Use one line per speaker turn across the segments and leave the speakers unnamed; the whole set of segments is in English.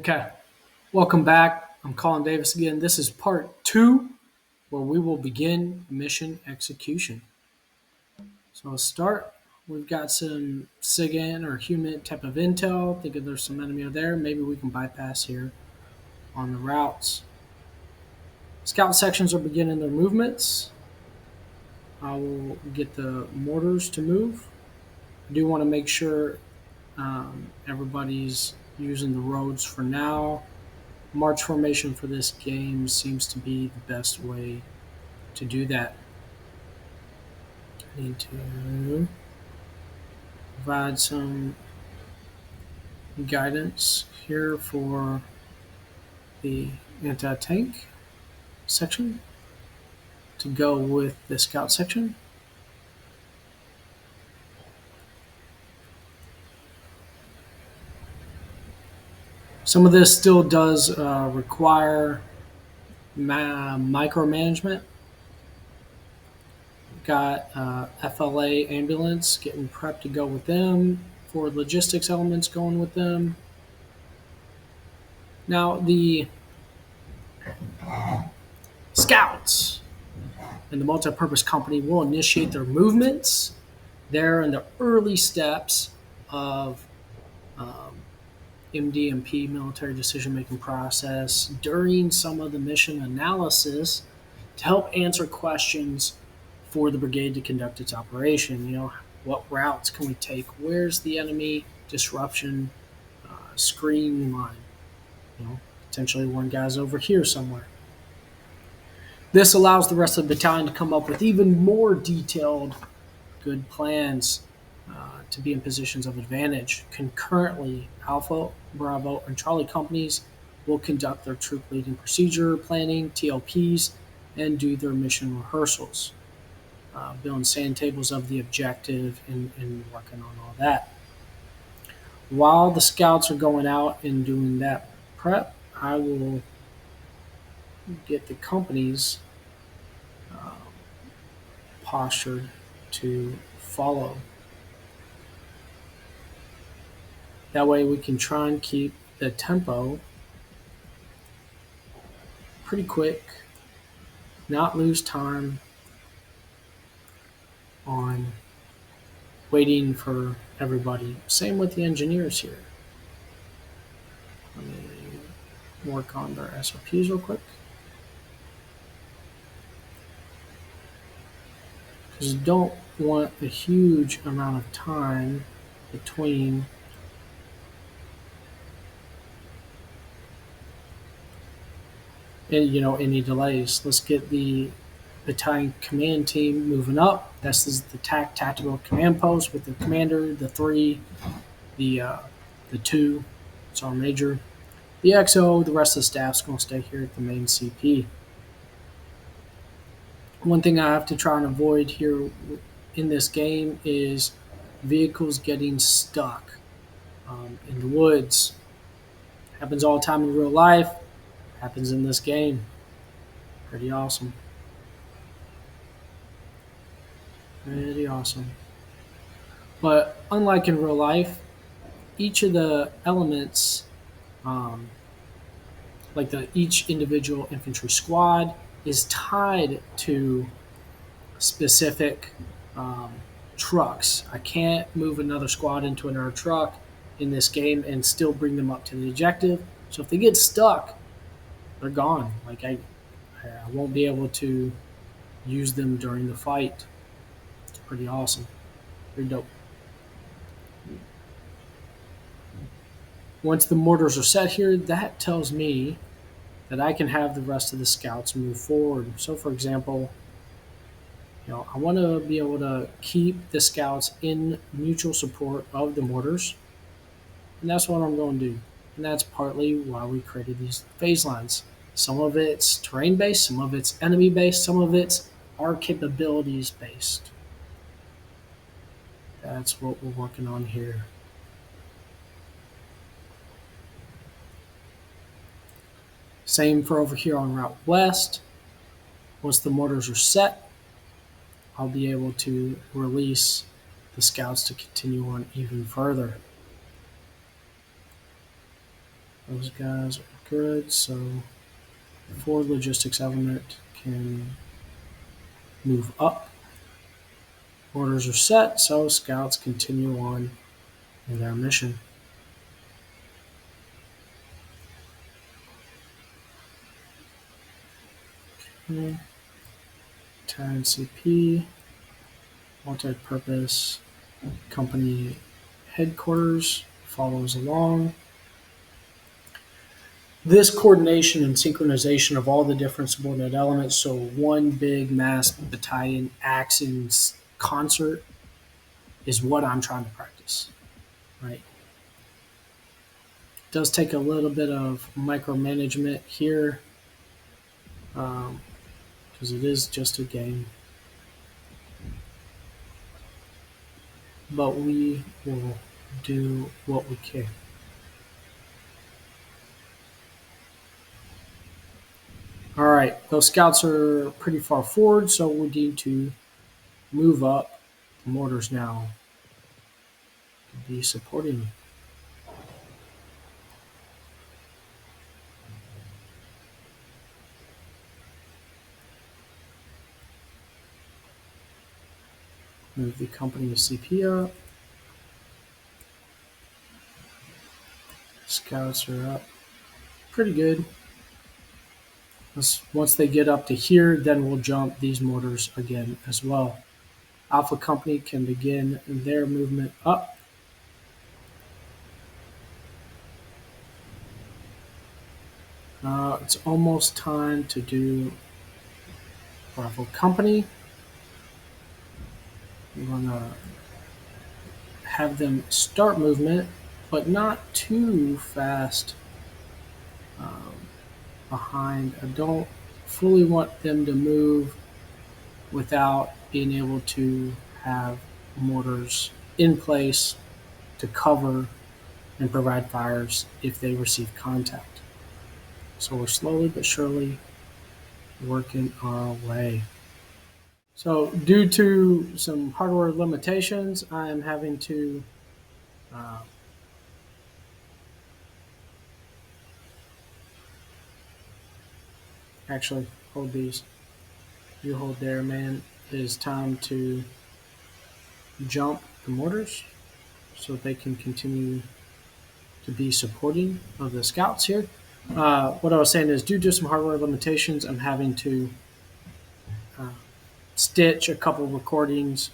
Okay, welcome back. I'm Colin Davis again. This is part two where we will begin mission execution. So, I'll start. We've got some SIGINT or human type of intel. Thinking there's some enemy there. Maybe we can bypass here on the routes. Scout sections are beginning their movements. I will get the mortars to move. I do want to make sure everybody's using the roads for now. March formation for this game seems to be the best way to do that. I need to provide some guidance here for the anti-tank section to go with the scout section. Some of this still does require micromanagement. Got FLA ambulance getting prepped to go with them, for logistics elements going with them. Now the scouts and the multi-purpose company will initiate their movements. They're in the early steps of MDMP, military decision-making process, during some of the mission analysis to help answer questions for the brigade to conduct its operation. What routes can we take? Where's the enemy disruption screen line? Potentially one guy's over here somewhere. This allows the rest of the battalion to come up with even more detailed, good plans to be in positions of advantage. Concurrently, Alpha, Bravo, and Charlie companies will conduct their troop leading procedure planning, TLPs, and do their mission rehearsals, building sand tables of the objective and working on all that. While the scouts are going out and doing that prep, I will get the companies postured to follow. That way we can try and keep the tempo pretty quick, not lose time on waiting for everybody. Same with the engineers here. Let me work on their SOPs real quick. Because you don't want a huge amount of time between any delays. Let's get the battalion command team moving up. This is the tactical command post with the commander, the 3, the 2, it's our major, the XO. The rest of the staff's going to stay here at the main CP. One thing I have to try and avoid here in this game is vehicles getting stuck in the woods. Happens all the time in real life. Happens in this game. Pretty awesome. Pretty awesome. But unlike in real life, each of the elements, each individual infantry squad, is tied to specific trucks. I can't move another squad into another truck in this game and still bring them up to the objective. So if they get stuck, they're gone. I won't be able to use them during the fight. It's pretty awesome. Pretty dope. Once the mortars are set here, that tells me that I can have the rest of the scouts move forward. So for example, I want to be able to keep the scouts in mutual support of the mortars. And that's what I'm going to do. And that's partly why we created these phase lines. Some of it's terrain based, some of it's enemy based, some of it's our capabilities based. That's what we're working on here. Same for over here on Route West. Once the mortars are set, I'll be able to release the scouts to continue on even further. Those guys are good, so the forward logistics element can move up. Orders are set, so scouts continue on in their mission. Okay. Battalion CP, multi-purpose company headquarters follows along. This coordination and synchronization of all the different subordinate elements, so one big mass battalion acts in concert, is what I'm trying to practice, right? It does take a little bit of micromanagement here, because it is just a game. But we will do what we can. All right, those scouts are pretty far forward, so we need to move up. The mortars now to be supporting. Move the company CP up. Scouts are up pretty good. Once they get up to here, then we'll jump these mortars again as well. Alpha Company can begin their movement up. It's almost time to do Bravo Company. We're going to have them start movement, but not too fast behind. I don't fully want them to move without being able to have mortars in place to cover and provide fires if they receive contact. So we're slowly but surely working our way. So due to some hardware limitations, I am having to actually hold these. You hold there, man. It is time to jump the mortars so they can continue to be supporting of the scouts here. What I was saying is, due to some hardware limitations, I'm having to stitch a couple recordings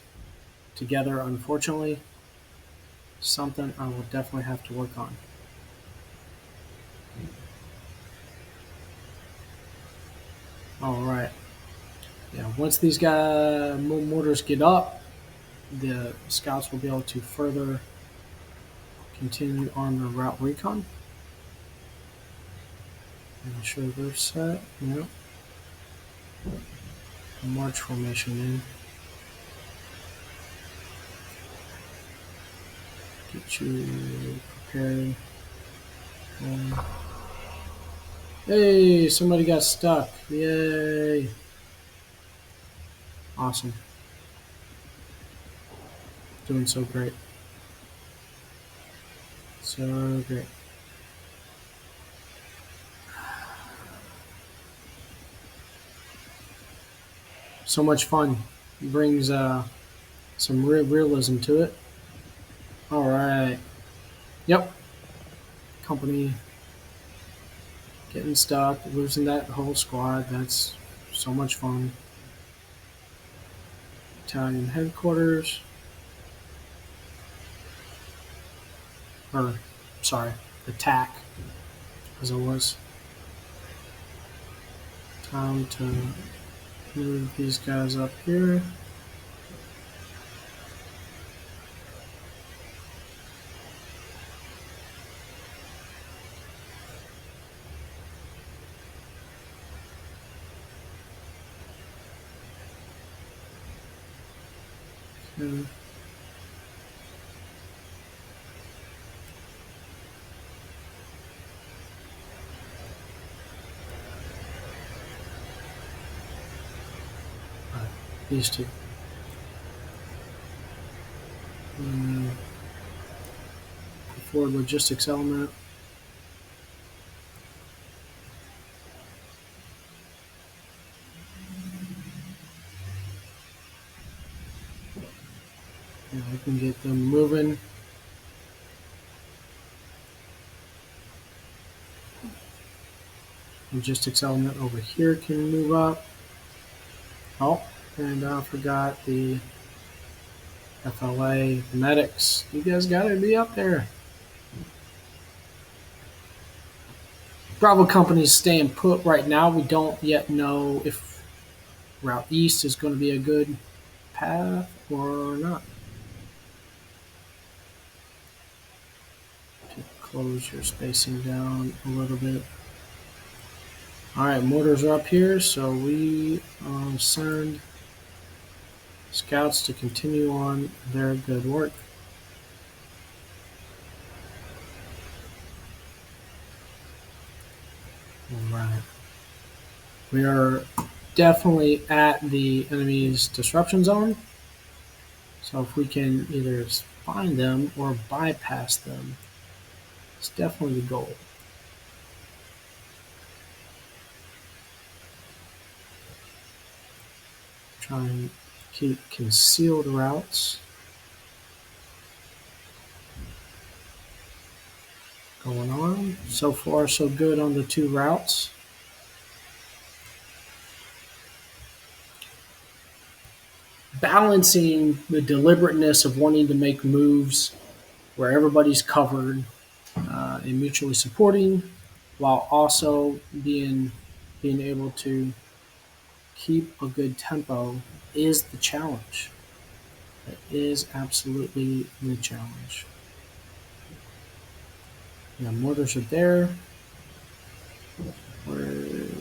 together, unfortunately. Something I will definitely have to work on. All right. Yeah, once these guys mortars get up, the scouts will be able to further continue on the route recon. Make sure they're set. Yep. March formation in. Get you prepared. Hey, somebody got stuck. Yay. Awesome. Doing so great. So great. So much fun. It brings some realism to it. All right. Yep. Company getting stuck, losing that whole squad. That's so much fun. Battalion headquarters. Or, sorry, attack, as it was. Time to move these guys up here. Okay. These two. The forward logistics element. I can get them moving. Logistics element over here can move up. Oh, and I forgot the FLA, the medics. You guys gotta be up there. Bravo company's staying put right now. We don't yet know if Route East is going to be a good path or not. To close your spacing down a little bit. All right, mortars are up here, so we send scouts to continue on their good work. All right. We are definitely at the enemy's disruption zone. So if we can either find them or bypass them, it's definitely the goal. Try and keep concealed routes going on. So far, so good on the two routes. Balancing the deliberateness of wanting to make moves where everybody's covered and mutually supporting, while also being able to keep a good tempo is the challenge. It is absolutely the challenge. Yeah, mortars are there.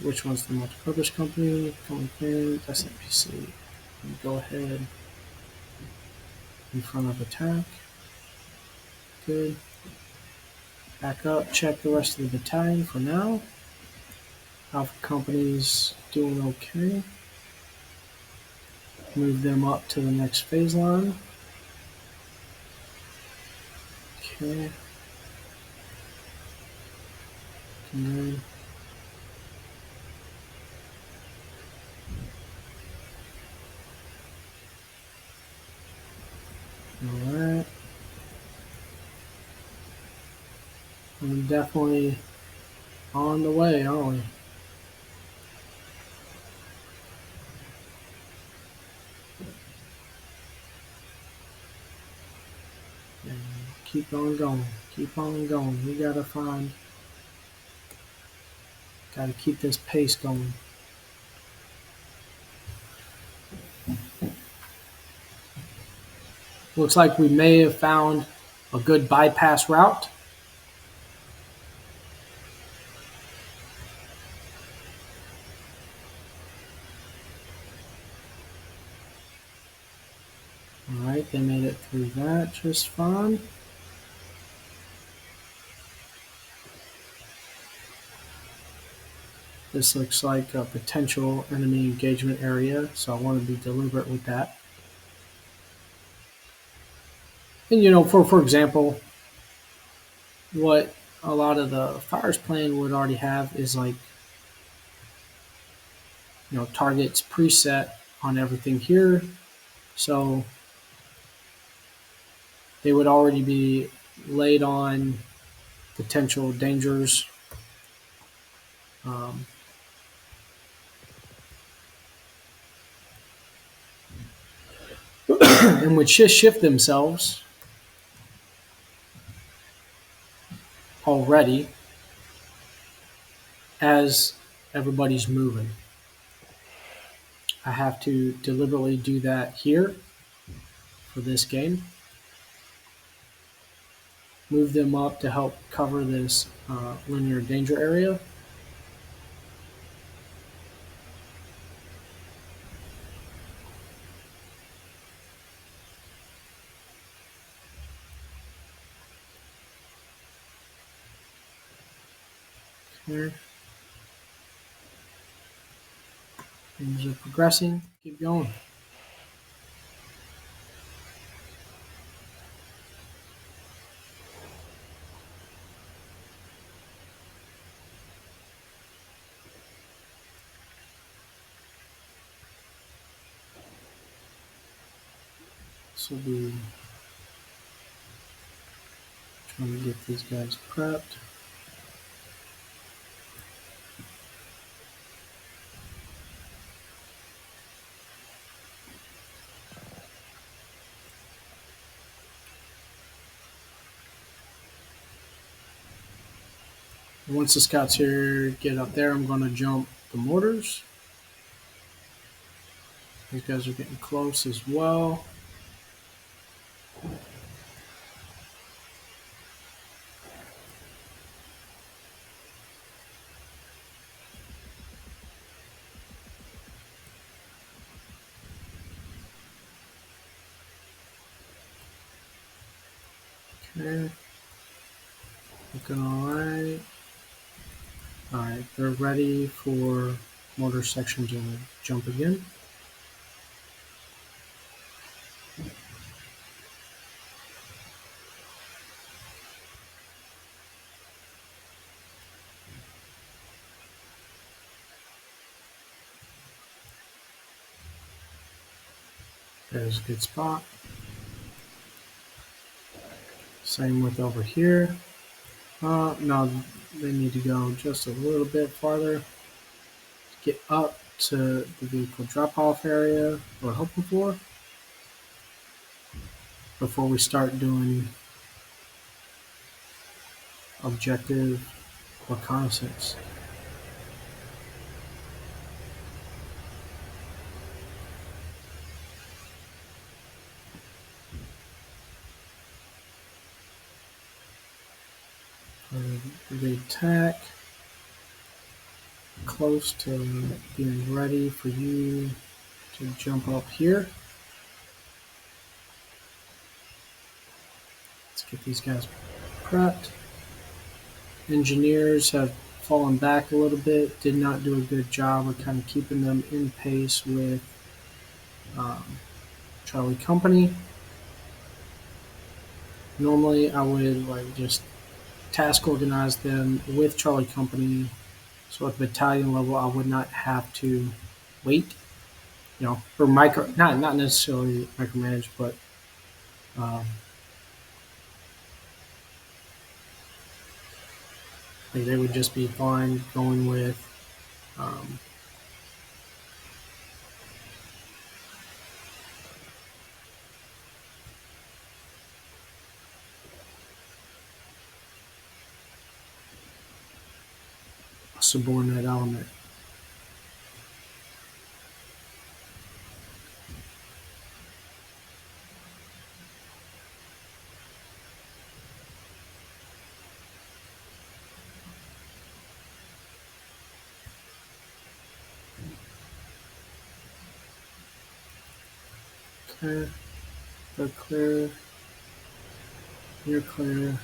Which one's the multi-purpose company? Coming in, that's MBCT. Go ahead in front of attack. Good. Back up, check the rest of the battalion for now. Alpha company's doing okay. Move them up to the next phase line. Okay. Good. Alright. We're definitely on the way, aren't we? And keep on going. Keep on going. We gotta keep this pace going. Looks like we may have found a good bypass route. All right, they made it through that just fine. This looks like a potential enemy engagement area, so I want to be deliberate with that. And for example, what a lot of the fires plan would already have is like, targets preset on everything here. So they would already be laid on potential dangers. And would just shift themselves already as everybody's moving. I have to deliberately do that here for this game. Move them up to help cover this linear danger area. Here. Things are progressing. Keep going. This will be Trying to get these guys prepped. Once the scouts here get up there, I'm going to jump the mortars. These guys are getting close as well. Okay. Looking all right. All right, they're ready for mortar section to jump again. There's a good spot. Same with over here. No, they need to go just a little bit farther to get up to the vehicle drop-off area we're hoping for before we start doing objective reconnaissance. The attack close to being ready for you to jump up here. Let's get these guys prepped. Engineers have fallen back a little bit, did not do a good job of kind of keeping them in pace with Charlie Company. Normally I would like just task organize them with Charlie Company, so at the battalion level I would not have to wait, or not necessarily micromanage, but like they would just be fine going with a subordinate element. Okay, they're clear. You're clear.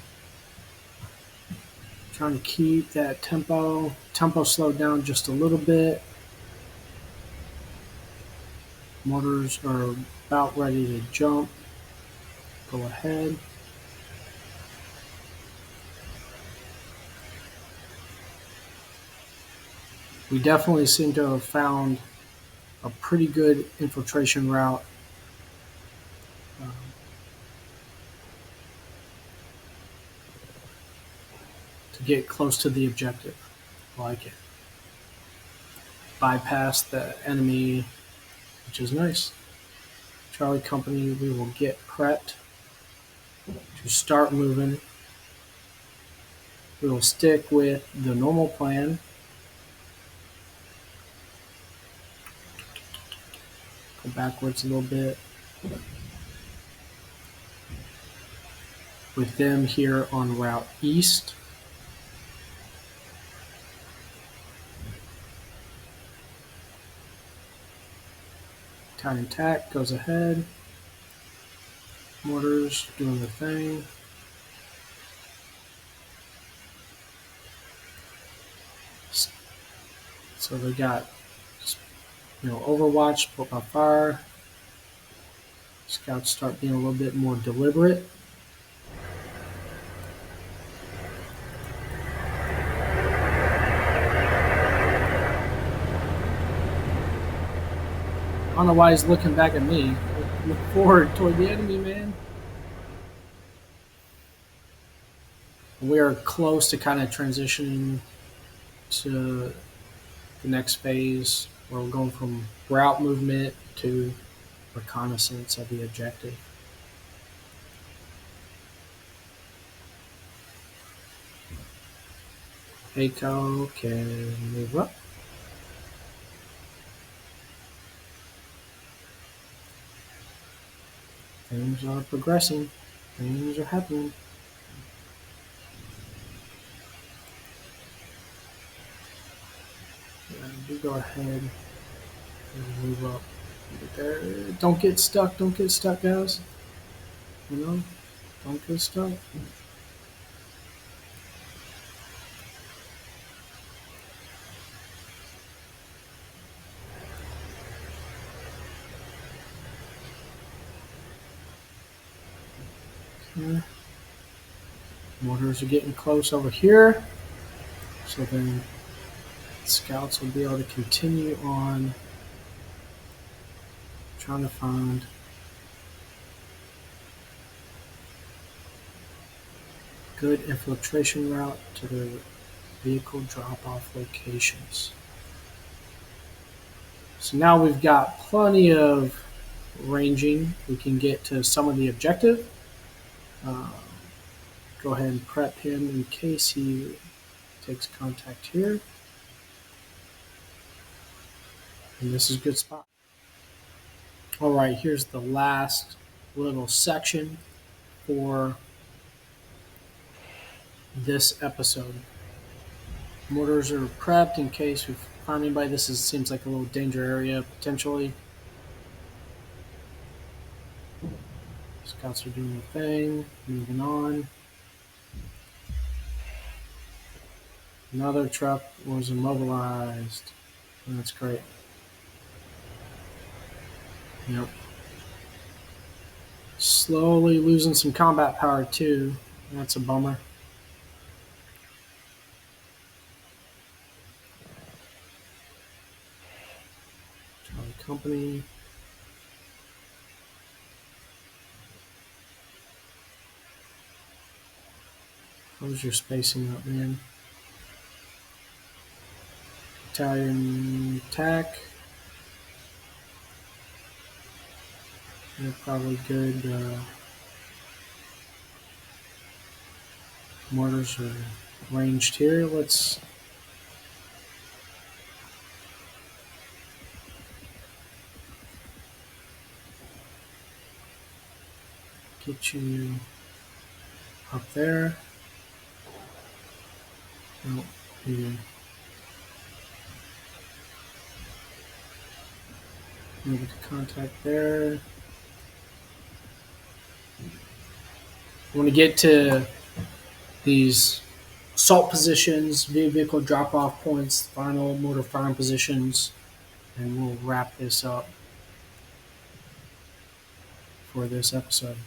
Trying to keep that tempo slowed down just a little bit. Mortars are about ready to jump. Go ahead. We definitely seem to have found a pretty good infiltration route. To get close to the objective. I like it. Bypass the enemy, which is nice. Charlie Company, we will get prepped to start moving. We will stick with the normal plan. Go backwards a little bit. With them here on Route East. Battalion attack goes ahead. Mortars doing the thing. So they got, Overwatch, put by fire. Scouts start being a little bit more deliberate. I don't know why he's looking back at me. Look forward toward the enemy, man. We are close to kind of transitioning to the next phase where we're going from route movement to reconnaissance of the objective. ACO can move up. Things are progressing. Things are happening. We go ahead and move up. There. Don't get stuck. Don't get stuck, guys. You know, don't get stuck. Okay. Mortars are getting close over here. So then scouts will be able to continue on trying to find good infiltration route to the vehicle drop-off locations. So now we've got plenty of ranging. We can get to some of the objective. Go ahead and prep him in case he takes contact here. And this is a good spot. All right, here's the last little section for this episode. Mortars are prepped in case we find anybody. Seems like a little danger area potentially. Scouts are doing their thing, moving on. Another truck was immobilized. That's great. Yep. Slowly losing some combat power too. That's a bummer. Charlie Company. How's your spacing up, man? Battalion attack. They're probably good. Mortars are ranged here. Let's get you up there. Oh, here. Move to contact there. We want to get to these assault positions, vehicle drop-off points, final mortar firing positions, and we'll wrap this up for this episode.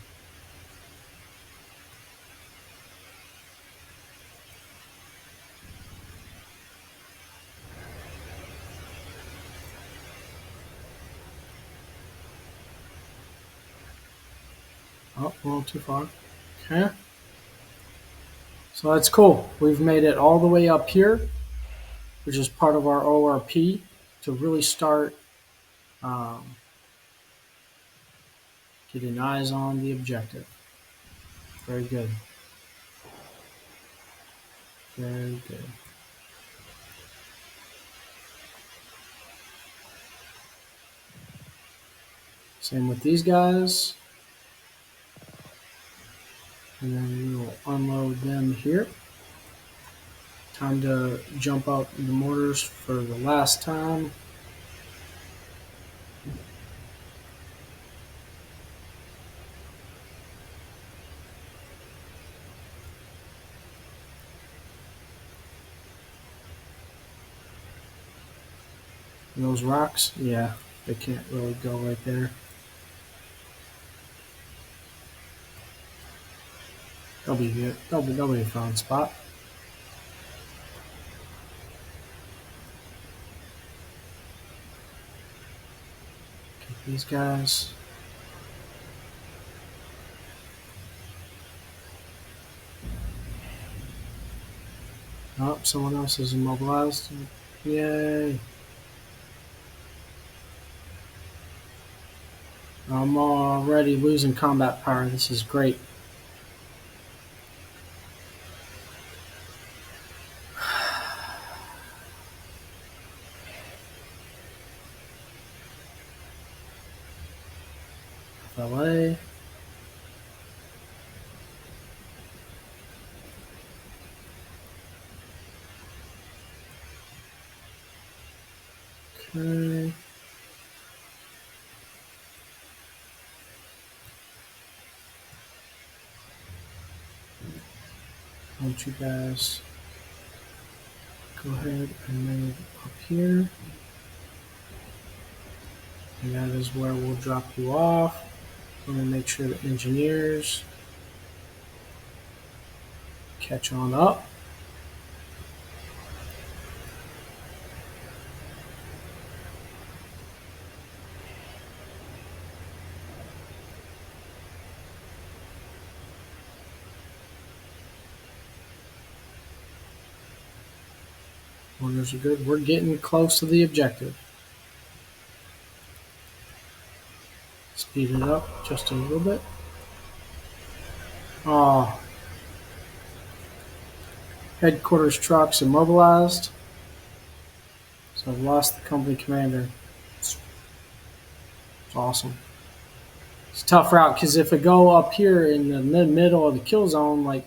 Oh, a little too far. Okay. So that's cool. We've made it all the way up here, which is part of our ORP to really start getting eyes on the objective. Very good. Very good. Same with these guys. And then we will unload them here. Time to jump out the mortars for the last time. Those rocks, yeah, they can't really go right there. They'll be good. They'll be a fine spot. Get these guys. Oh, someone else is immobilized. Yay. I'm already losing combat power. This is great. FLA. Okay. Why don't you guys go ahead and move up here. And that is where we'll drop you off. I'm going to make sure the engineers catch on up. Corners are good. We're getting close to the objective. Speed it up just a little bit. Oh, headquarters trucks immobilized. So I've lost the company commander. It's awesome. It's a tough route because if I go up here in the middle of the kill zone, like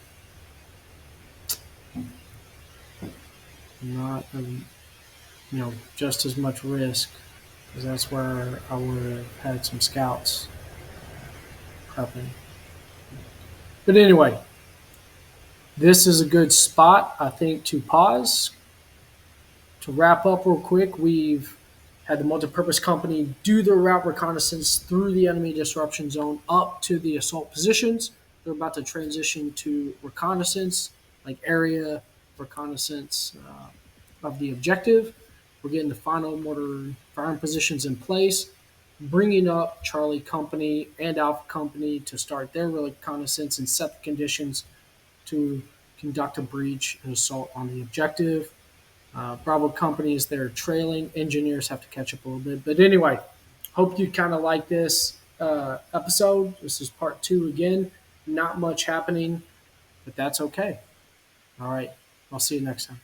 not just as much risk because that's where I would have had some scouts prepping. But anyway, this is a good spot I think to pause. To wrap up real quick, we've had the multipurpose company do their route reconnaissance through the enemy disruption zone up to the assault positions. They're about to transition to reconnaissance, like area reconnaissance of the objective. We're getting the final mortar firing positions in place, bringing up Charlie Company and Alpha Company to start their reconnaissance and set the conditions to conduct a breach and assault on the objective. Bravo companies, they're trailing. Engineers have to catch up a little bit. But anyway, hope you kind of like this episode. This is part 2 again. Not much happening, but that's okay. All right. I'll see you next time.